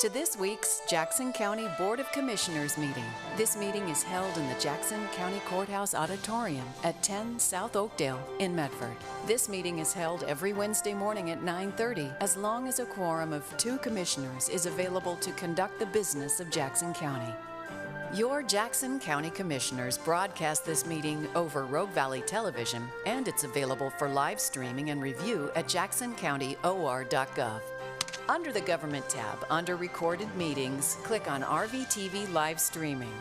to this week's Jackson County Board of Commissioners meeting. This meeting is held in the Jackson County Courthouse Auditorium at 10 South Oakdale in Medford. This meeting is held every Wednesday morning at 9:30 as long as a quorum of 2 commissioners is available to conduct the business of Jackson County. Your Jackson County Commissioners broadcast this meeting over Rogue Valley Television, and it's available for live streaming and review at jacksoncountyor.gov. Under the Government tab, under Recorded Meetings, click on RVTV Live Streaming.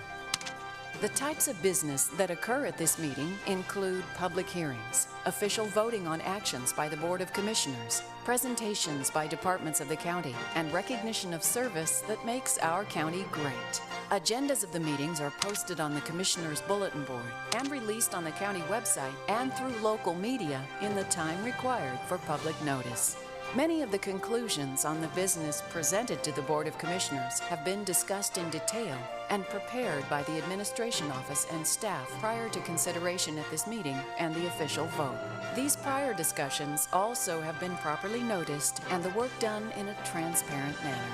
The types of business that occur at this meeting include public hearings, official voting on actions by the Board of Commissioners, presentations by departments of the county, and recognition of service that makes our county great. Agendas of the meetings are posted on the Commissioners' Bulletin Board and released on the county website and through local media in the time required for public notice. Many of the conclusions on the business presented to the Board of Commissioners have been discussed in detail and prepared by the Administration Office and staff prior to consideration at this meeting and the official vote. These prior discussions also have been properly noticed and the work done in a transparent manner.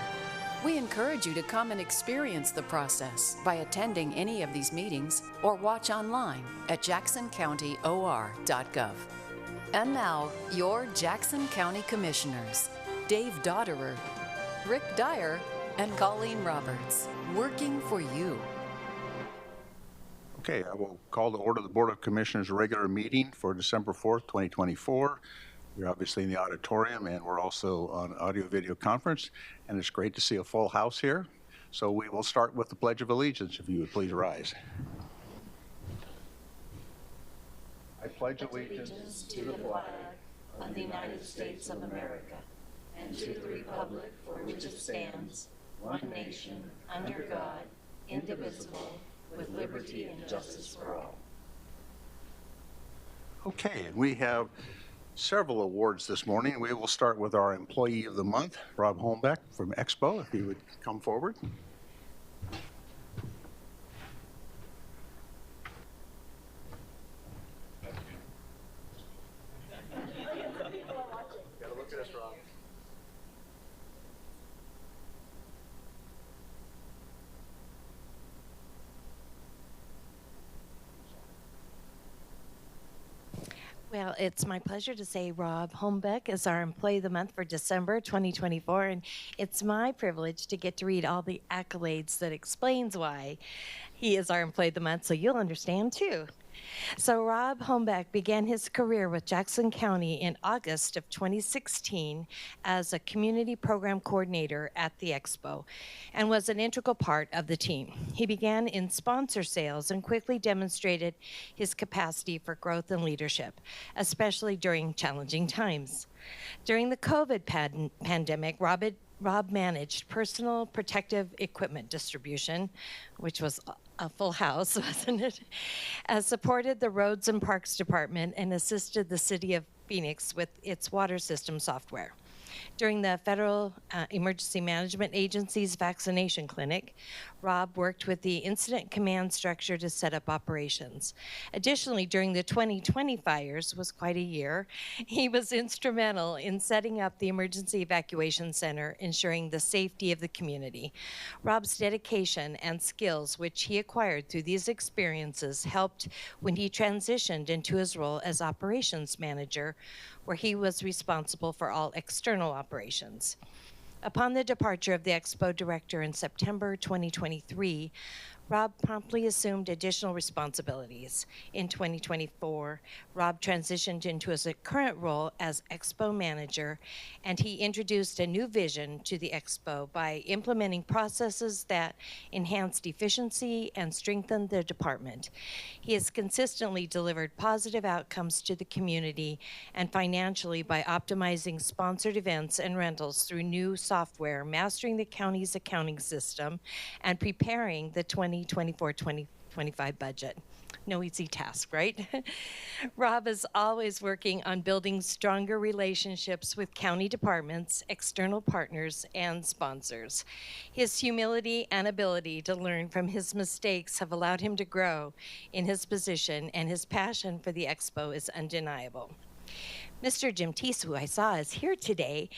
We encourage you to come and experience the process by attending any of these meetings or watch online at jacksoncountyor.gov. And now, your Jackson County Commissioners, Dave Dodderer, Rick Dyer, and Colleen Roberts, working for you. Okay, I will call to order the Board of Commissioners regular meeting for December 4th, 2024. We're obviously in the auditorium, and we're also on audio-video conference, and it's great to see a full house here. So we will start with the Pledge of Allegiance, if you would please rise. I pledge allegiance to the flag of the United States of America and to the republic for which it stands, one nation, under God, indivisible, with liberty and justice for all. Okay, and we have several awards this morning. We will start with our Employee of the Month, Rob Holmbeck from Expo, if he would come forward. Well, it's my pleasure to say Rob Holmbeck is our Employee of the Month for December 2024, and it's my privilege to get to read all the accolades that explains why he is our Employee of the Month, so you'll understand too. So Rob Holmbeck began his career with Jackson County in August of 2016 as a community program coordinator at the Expo and was an integral part of the team. He began in sponsor sales and quickly demonstrated his capacity for growth and leadership, especially during challenging times. During the COVID pandemic, Rob managed personal protective equipment distribution, which was a full house, wasn't it? Supported the Roads and Parks Department and assisted the City of Phoenix with its water system software. During the Federal Emergency Management Agency's vaccination clinic, Rob worked with the incident command structure to set up operations. Additionally, during the 2020 fires, was quite a year, he was instrumental in setting up the Emergency Evacuation Center, ensuring the safety of the community. Rob's dedication and skills, which he acquired through these experiences, helped when he transitioned into his role as operations manager, where he was responsible for all external operations. Upon the departure of the Expo director in September 2023, Rob promptly assumed additional responsibilities. In 2024, Rob transitioned into his current role as Expo manager, and he introduced a new vision to the Expo by implementing processes that enhanced efficiency and strengthened the department. He has consistently delivered positive outcomes to the community and financially by optimizing sponsored events and rentals through new software, mastering the county's accounting system, and preparing the 2024-2025 budget. No easy task, right? Rob is always working on building stronger relationships with county departments, external partners, and sponsors. His humility and ability to learn from his mistakes have allowed him to grow in his position, and his passion for the Expo is undeniable. Mr. Jim Tisu, I saw, is here today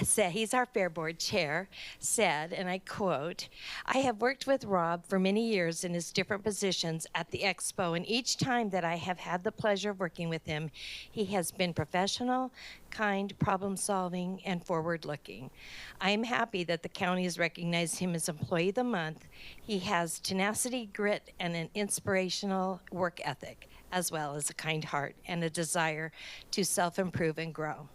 said, he's our Fair Board chair, said, and I quote, "I have worked with Rob for many years in his different positions at the Expo, and each time that I have had the pleasure of working with him, he has been professional, kind, problem-solving, and forward-looking. I am happy that the county has recognized him as Employee of the Month. He has tenacity, grit, and an inspirational work ethic, as well as a kind heart and a desire to self-improve and grow."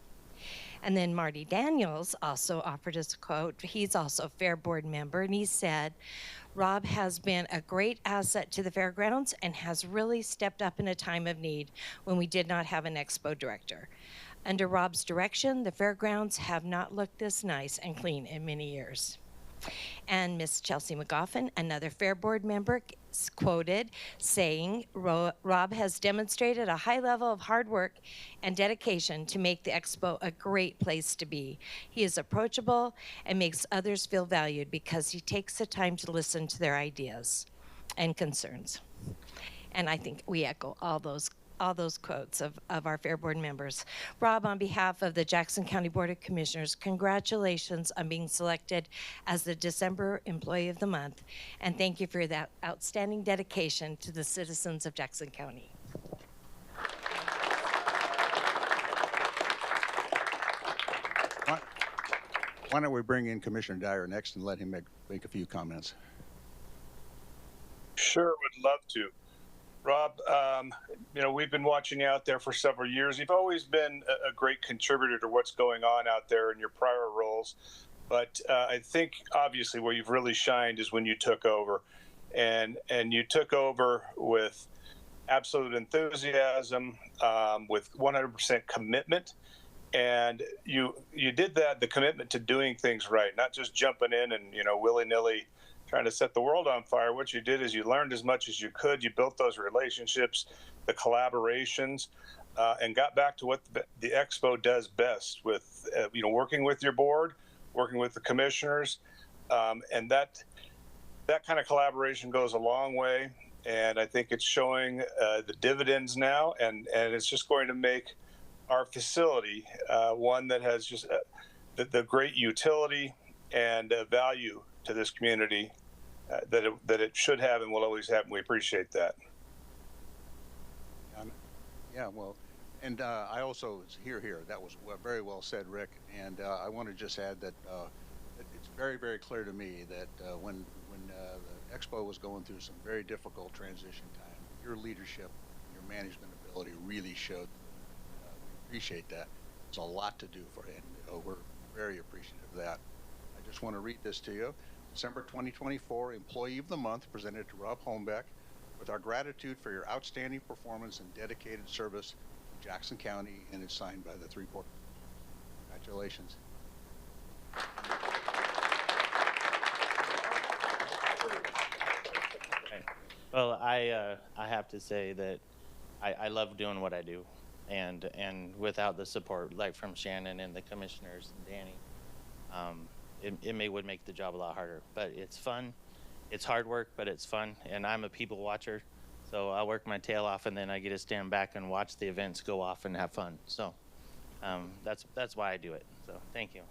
And then Marty Daniels also offered us a quote. He's also a Fair Board member, and he said, "Rob has been a great asset to the fairgrounds and has really stepped up in a time of need when we did not have an expo director. Under Rob's direction, the fairgrounds have not looked this nice and clean in many years." And Miss Chelsea McGoffin, another Fair Board member, quoted saying, "Rob has demonstrated a high level of hard work and dedication to make the expo a great place to be. He is approachable and makes others feel valued because he takes the time to listen to their ideas and concerns." And I think we echo all those quotes of our Fair Board members. Rob, on behalf of the Jackson County Board of Commissioners, congratulations on being selected as the December Employee of the Month, and thank you for that outstanding dedication to the citizens of Jackson County. Why don't we bring in Commissioner Dyer next and let him make a few comments? Sure, would love to. Rob, we've been watching you out there for several years. You've always been a great contributor to what's going on out there in your prior roles. But I think, obviously, where you've really shined is when you took over. And you took over with absolute enthusiasm, with 100% commitment. And you did that, the commitment to doing things right, not just jumping in and, willy-nilly trying to set the world on fire. What you did is you learned as much as you could. You built those relationships, the collaborations, and got back to what the Expo does best with, working with your board, working with the commissioners. And that kind of collaboration goes a long way. And I think it's showing the dividends now, and it's just going to make our facility one that has just the great utility and value to this community that it should have and will always have, and we appreciate that. Yeah, well, and I also here. That was very well said, Rick. And I want to just add that it's very, very clear to me that when the Expo was going through some very difficult transition time, your leadership, your management ability really showed. We appreciate that. There's a lot to do for it, and we're very appreciative of that. I just want to read this to you. December 2024 Employee of the Month, presented to Rob Holmbeck, with our gratitude for your outstanding performance and dedicated service to Jackson County, and it's signed by the three board. Congratulations. Well, I have to say that I love doing what I do, and without the support like from Shannon and the commissioners and Danny, it would make the job a lot harder. But it's fun, it's hard work, but it's fun, and I'm a people watcher, so I work my tail off, and then I get to stand back and watch the events go off and have fun. So that's why I do it. So thank you.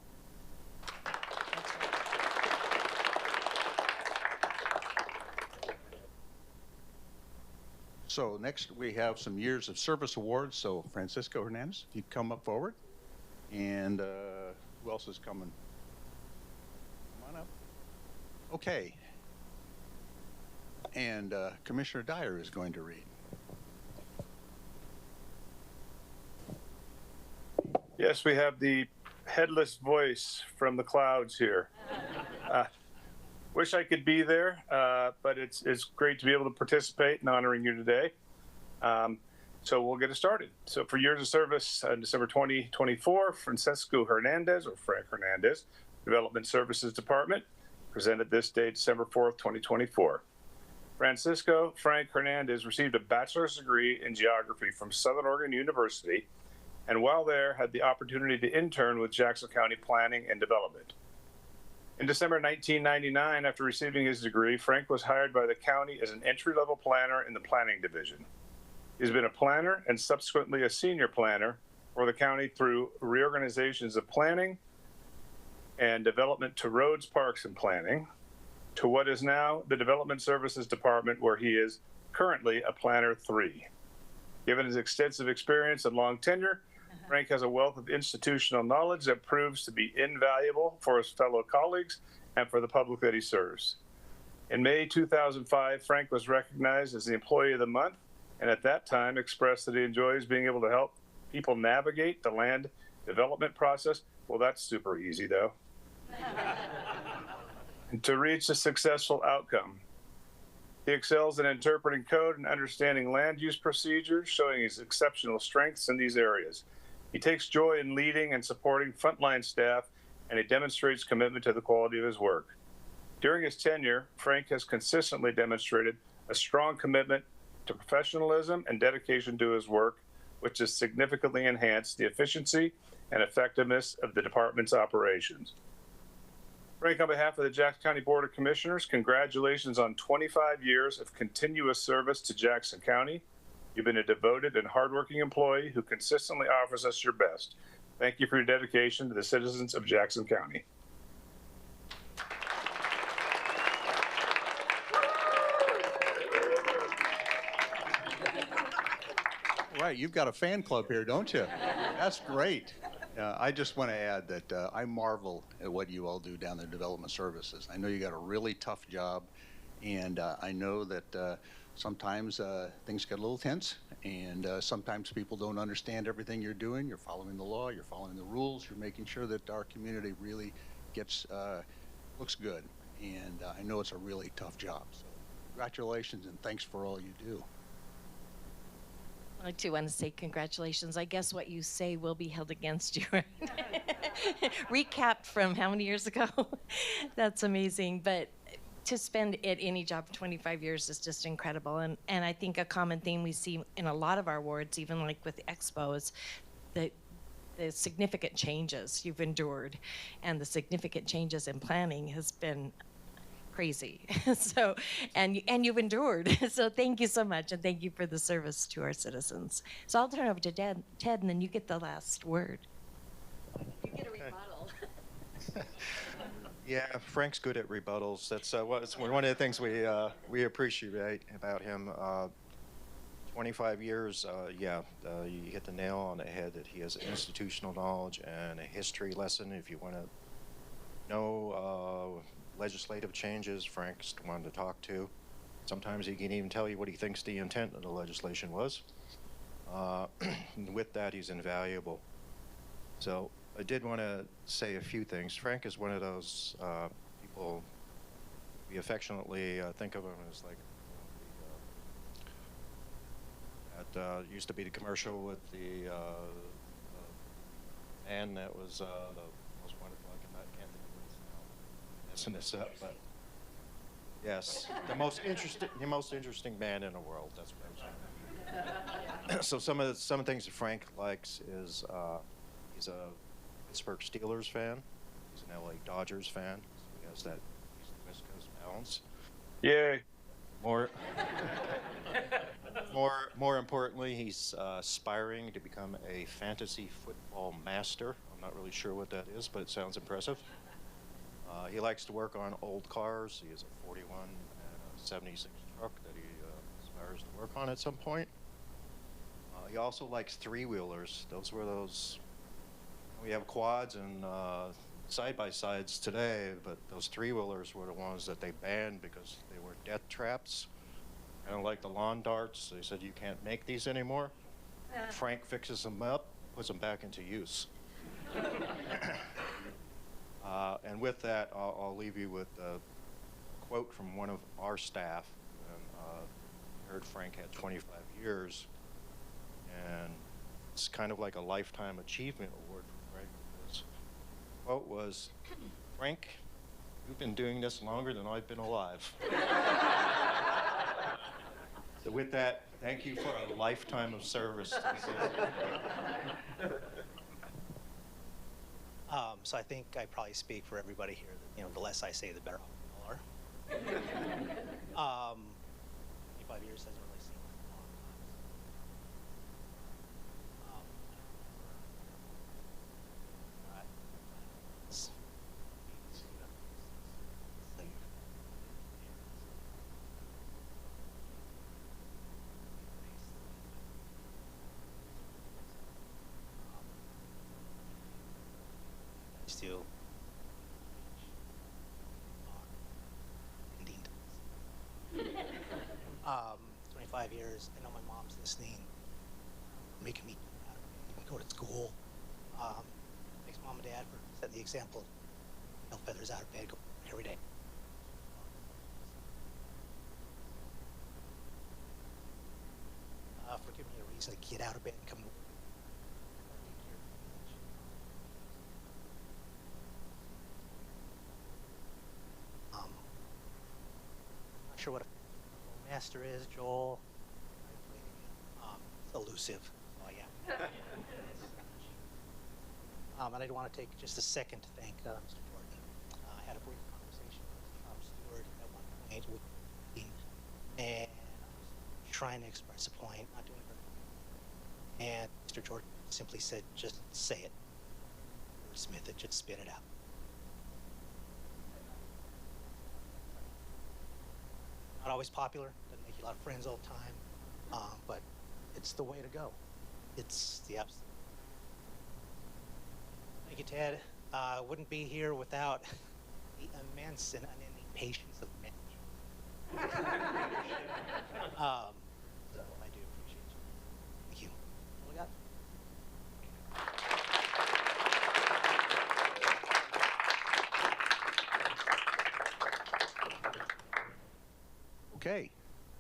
So next we have some years of service awards. So Francisco Hernandez, if you come up forward, and who else is coming? Come on up. Okay. And Commissioner Dyer is going to read. Yes, we have the headless voice from the clouds here. Wish I could be there, but it's great to be able to participate in honoring you today. So we'll get it started. So for years of service, December 2024, Francisco Hernandez, or Frank Hernandez, Development Services Department, presented this day, December 4th, 2024. Francisco Frank Hernandez received a bachelor's degree in geography from Southern Oregon University, and while there, had the opportunity to intern with Jackson County Planning and Development. In December 1999, after receiving his degree, Frank was hired by the county as an entry-level planner in the planning division. He's been a planner and subsequently a senior planner for the county through reorganizations of planning, and development to roads, parks, and planning, to what is now the Development Services Department, where he is currently a Planner 3. Given his extensive experience and long tenure, Frank has a wealth of institutional knowledge that proves to be invaluable for his fellow colleagues and for the public that he serves. In May 2005, Frank was recognized as the Employee of the Month, and at that time expressed that he enjoys being able to help people navigate the land development process. Well, that's super easy, though. And to reach a successful outcome. He excels in interpreting code and understanding land use procedures, showing his exceptional strengths in these areas. He takes joy in leading and supporting frontline staff, and he demonstrates commitment to the quality of his work. During his tenure, Frank has consistently demonstrated a strong commitment to professionalism and dedication to his work, which has significantly enhanced the efficiency and effectiveness of the department's operations. Frank, on behalf of the Jackson County Board of Commissioners, congratulations on 25 years of continuous service to Jackson County. You've been a devoted and hardworking employee who consistently offers us your best. Thank you for your dedication to the citizens of Jackson County. Right, you've got a fan club here, don't you? That's great. I just want to add that I marvel at what you all do down there in Development Services. I know you got a really tough job, and I know that sometimes things get a little tense, and sometimes people don't understand everything you're doing. You're following the law, you're following the rules, you're making sure that our community really gets, looks good. And I know it's a really tough job. So congratulations, and thanks for all you do. I too want to say congratulations. I guess what you say will be held against you. Right? Recapped from how many years ago? That's amazing. But to spend at any job for 25 years is just incredible. And I think a common theme we see in a lot of our wards, even like with the Expo, is the significant changes you've endured, and the significant changes in planning has been crazy. So, and you've endured. So thank you so much, and thank you for the service to our citizens. So I'll turn over to Ted, and then you get the last word. You get a rebuttal. Yeah, Frank's good at rebuttals. That's one of the things we appreciate about him. 25 years, you hit the nail on the head that he has institutional knowledge and a history lesson. If you want to know legislative changes, Frank's the one to talk to. Sometimes he can even tell you what he thinks the intent of the legislation was. With that, he's invaluable. So I did want to say a few things. Frank is one of those people we affectionately think of him as like that used to be the commercial with the man that was the most wonderful. I can't think of what it's now. Messing this up, but yes, the most interesting man in the world. That's what I was saying. So some of the things that Frank likes is he's a Pittsburgh Steelers fan. He's an LA Dodgers fan. So he has that East and West Coast balance. Yay. More importantly, he's aspiring to become a fantasy football master. I'm not really sure what that is, but it sounds impressive. He likes to work on old cars. He has a 41 and a 76 truck that he aspires to work on at some point. He also likes three-wheelers. We have quads and side-by-sides today, but those three-wheelers were the ones that they banned because they were death traps. Kind of like the lawn darts. They said you can't make these anymore. Frank fixes them up, puts them back into use. And with that, I'll leave you with a quote from one of our staff. And, I heard Frank had 25 years, and it's kind of like a lifetime achievement award for Frank. This quote was, "Frank, you've been doing this longer than I've been alive." So with that, thank you for a lifetime of service to the city. So I think I probably speak for everybody here that, the less I say, the better off we all are. 25 years doesn't really seem like a long time. 25 years. I know my mom's listening, making me go to school. Thanks, Mom and Dad, for setting the example. No feathers out of bed, go every day. For giving me a reason to get out of bed and come to work. Not sure what a master is, Joel. It's elusive. Oh yeah. And I'd want to take just a second to thank Mr. Jordan. I had a brief conversation with Stewart at one point with me, and I was trying to express a point, not doing it. And Mr. Jordan simply said, "Just say it. Wordsmith it, just spit it out." Not always popular, doesn't make you a lot of friends all the time, but it's the way to go. It's the absolute. Thank you, Ted. I wouldn't be here without the immense and unending patience of men. So I do appreciate you. Thank you. What we got? Okay,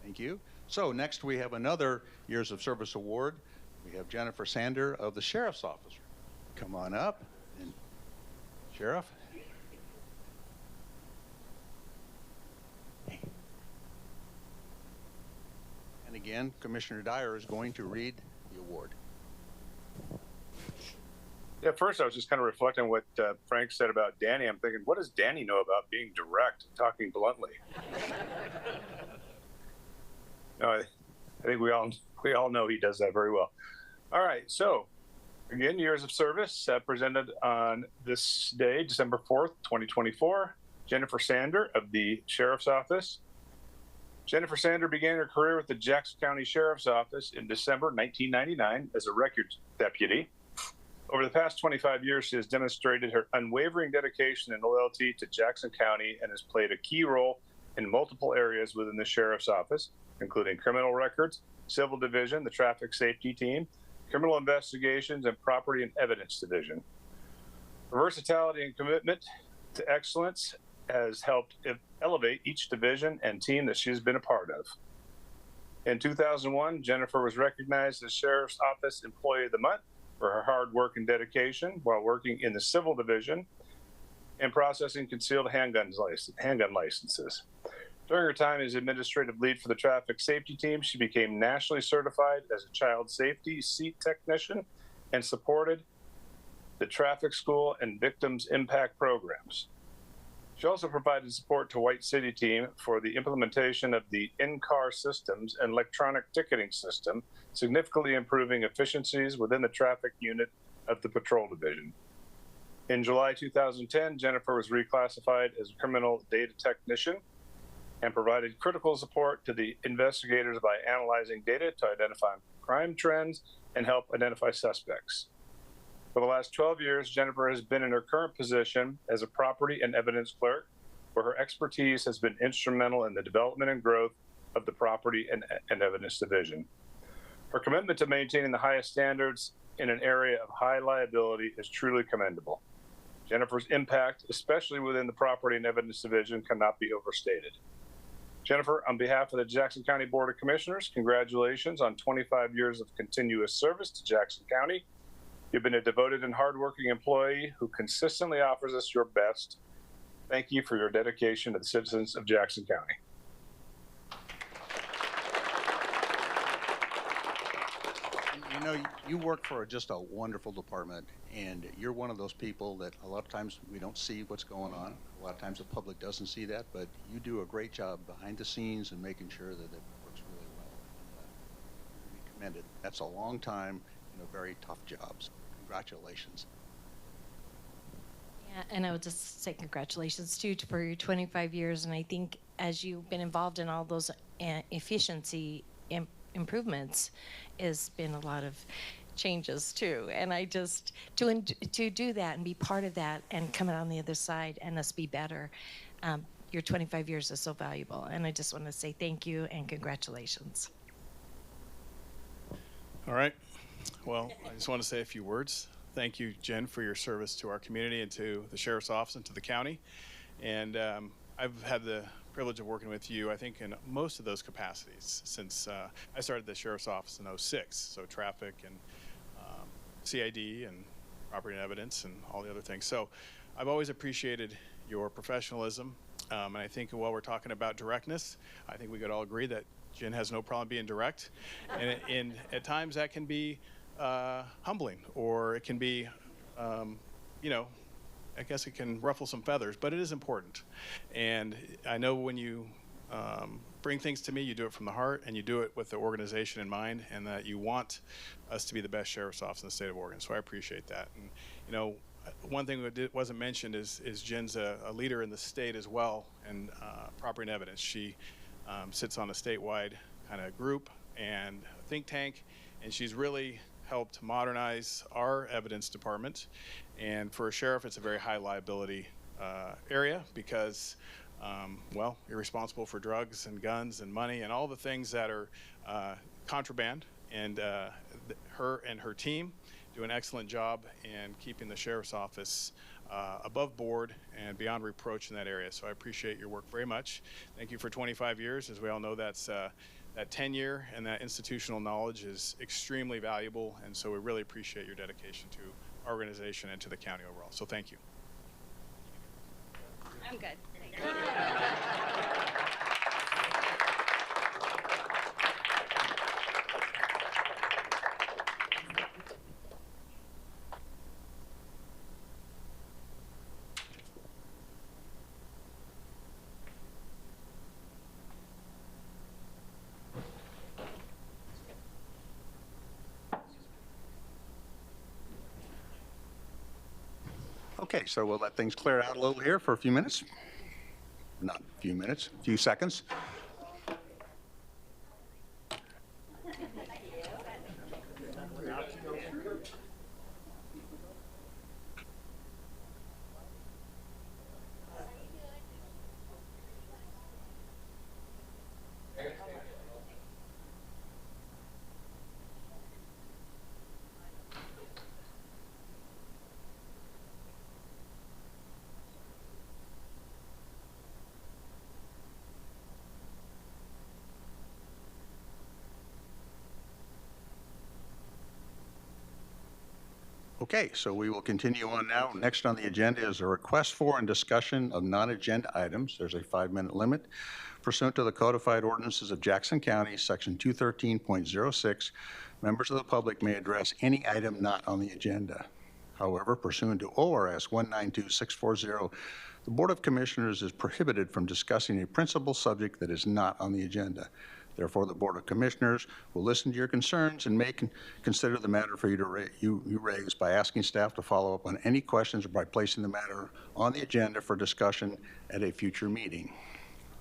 thank you. So next we have another Years of Service Award. We have Jennifer Sander of the Sheriff's Office. Come on up. And Sheriff. And again, Commissioner Dyer is going to read the award. Yeah, first I was just kind of reflecting on what Frank said about Danny. I'm thinking, what does Danny know about being direct, talking bluntly? No, I think we all know he does that very well. All right, so again, years of service presented on this day, December 4th, 2024. Jennifer Sander of the Sheriff's Office. Jennifer Sander began her career with the Jackson County Sheriff's Office in December 1999 as a records deputy. Over the past 25 years, she has demonstrated her unwavering dedication and loyalty to Jackson County and has played a key role in multiple areas within the Sheriff's Office, including criminal records, civil division, the traffic safety team, criminal investigations, and property and evidence division. Her versatility and commitment to excellence has helped elevate each division and team that she's been a part of. In 2001, Jennifer was recognized as Sheriff's Office Employee of the Month for her hard work and dedication while working in the civil division and processing concealed handgun licenses. During her time as administrative lead for the traffic safety team, she became nationally certified as a child safety seat technician and supported the traffic school and victims impact programs. She also provided support to White City team for the implementation of the in-car systems and electronic ticketing system, significantly improving efficiencies within the traffic unit of the patrol division. In July 2010, Jennifer was reclassified as a criminal data technician and provided critical support to the investigators by analyzing data to identify crime trends and help identify suspects. For the last 12 years, Jennifer has been in her current position as a property and evidence clerk, where her expertise has been instrumental in the development and growth of the property and evidence division. Her commitment to maintaining the highest standards in an area of high liability is truly commendable. Jennifer's impact, especially within the property and evidence division, cannot be overstated. Jennifer, on behalf of the Jackson County Board of Commissioners, congratulations on 25 years of continuous service to Jackson County. You've been a devoted and hardworking employee who consistently offers us your best. Thank you for your dedication to the citizens of Jackson County. You know, you work for just a wonderful department, and you're one of those people that a lot of times we don't see what's going on. A lot of times the public doesn't see that, but you do a great job behind the scenes and making sure that it works really well. You're commended. That's a long time and a very tough job. So congratulations. Yeah, and I would just say congratulations too for your 25 years. And I think as you've been involved in all those efficiency improvements, has been a lot of changes too. And I just to do that and be part of that and come out on the other side and us be better. your 25 years is so valuable. And I just want to say thank you and congratulations. All right. Well, I just want to say a few words. Thank you, Jen, for your service to our community and to the Sheriff's Office and to the county. And I've had the privilege of working with you, I think, in most of those capacities since I started the Sheriff's Office in '06. So traffic and CID and property and evidence and all the other things. So I've always appreciated your professionalism. And I think while we're talking about directness, I think we could all agree that Jen has no problem being direct. And at times that can be humbling, or it can be, I guess it can ruffle some feathers, but it is important. And I know when you bring things to me, you do it from the heart, and you do it with the organization in mind, and that you want us to be the best sheriff's office in the state of Oregon. So I appreciate that. And, one thing that wasn't mentioned is Jen's a leader in the state as well in property and evidence. She sits on a statewide kind of group and think tank, and she's really helped modernize our evidence department. And for a sheriff, it's a very high liability area because, you're responsible for drugs and guns and money and all the things that are contraband. And her and her team do an excellent job in keeping the sheriff's office above board and beyond reproach in that area. So I appreciate your work very much. Thank you for 25 years. As we all know, that's that tenure and that institutional knowledge is extremely valuable, and so we really appreciate your dedication to our organization and to the county overall. So thank you. I'm good. Okay, so we'll let things clear out a little here for a few minutes. Not a few minutes, a few seconds. Okay, so we will continue on now. Next on the agenda is a request for and discussion of non-agenda items. There's a 5-minute limit. Pursuant to the codified ordinances of Jackson County, Section 213.06, members of the public may address any item not on the agenda. However, pursuant to ORS 192640, the Board of Commissioners is prohibited from discussing a principal subject that is not on the agenda. Therefore, the Board of Commissioners will listen to your concerns and may consider the matter for you to raise by asking staff to follow up on any questions or by placing the matter on the agenda for discussion at a future meeting.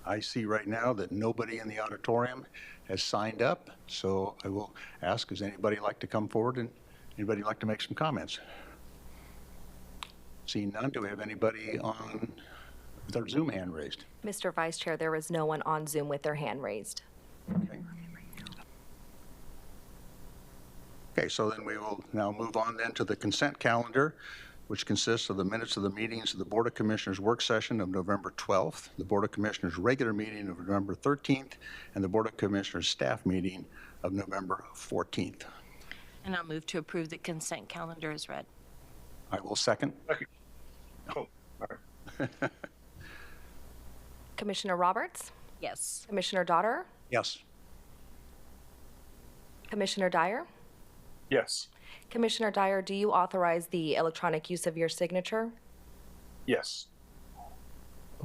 I see right now that nobody in the auditorium has signed up, so I will ask, does anybody like to come forward and anybody like to make some comments? Seeing none, do we have anybody on with their Zoom hand raised? Mr. Vice Chair, there was no one on Zoom with their hand raised. Okay, so then we will now move on then to the consent calendar, which consists of the minutes of the meetings of the Board of Commissioners work session of November 12th, the Board of Commissioners regular meeting of November 13th, and the Board of Commissioners staff meeting of November 14th. And I'll move to approve the consent calendar as read. I will second. Oh, all right. Commissioner Roberts? Yes. Commissioner Daughter? Yes. Commissioner Dyer? Yes. Commissioner Dyer, do you authorize the electronic use of your signature? Yes.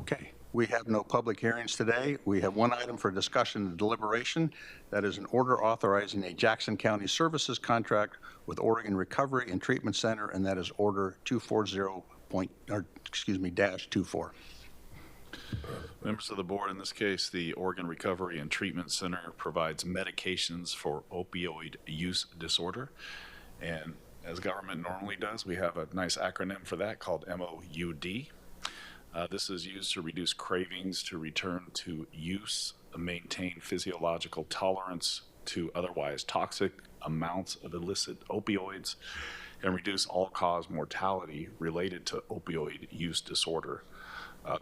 Okay. We have no public hearings today. We have one item for discussion and deliberation. That is an order authorizing a Jackson County Services contract with Oregon Recovery and Treatment Center, and that is Order 240.-24. Members of the board, in this case, the Oregon Recovery and Treatment Center provides medications for opioid use disorder. And as government normally does, we have a nice acronym for that called MOUD. This is used to reduce cravings, to return to use, maintain physiological tolerance to otherwise toxic amounts of illicit opioids, and reduce all-cause mortality related to opioid use disorder.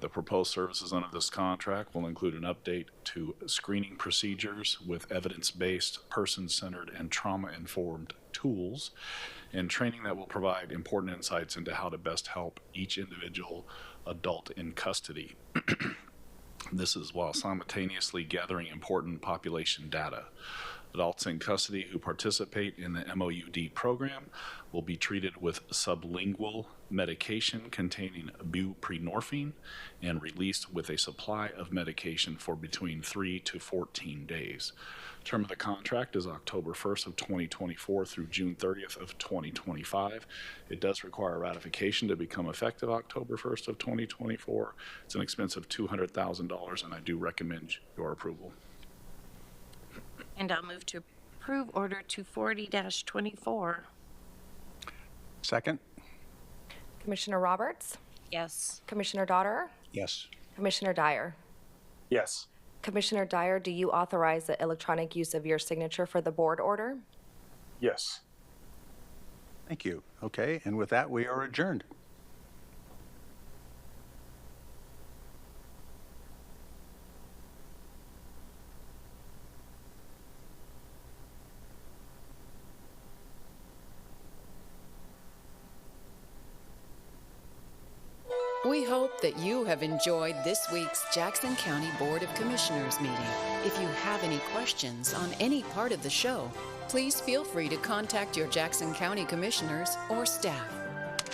The proposed services under this contract will include an update to screening procedures with evidence-based, person-centered, and trauma-informed tools, and training that will provide important insights into how to best help each individual adult in custody. This is while simultaneously gathering important population data. Adults in custody who participate in the MOUD program will be treated with sublingual medication containing buprenorphine and released with a supply of medication for between 3 to 14 days. Term of the contract is October 1st of 2024 through June 30th of 2025. It does require ratification to become effective October 1st of 2024. It's an expense of $200,000, and I do recommend your approval. And I'll move to approve Order 240-24. Second? Commissioner Roberts, Yes. Commissioner Daughter, Yes. Commissioner Dyer. Yes. Commissioner Dyer, do you authorize the electronic use of your signature for the board order? Yes. Thank you. Okay, and with that, we are adjourned. We hope that you have enjoyed this week's Jackson County Board of Commissioners meeting. If you have any questions on any part of the show, please feel free to contact your Jackson County Commissioners or staff.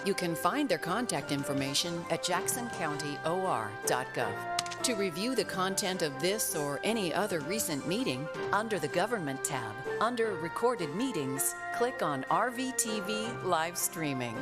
You can find their contact information at jacksoncountyor.gov. To review the content of this or any other recent meeting, under the Government tab, under Recorded Meetings, click on RVTV Live Streaming.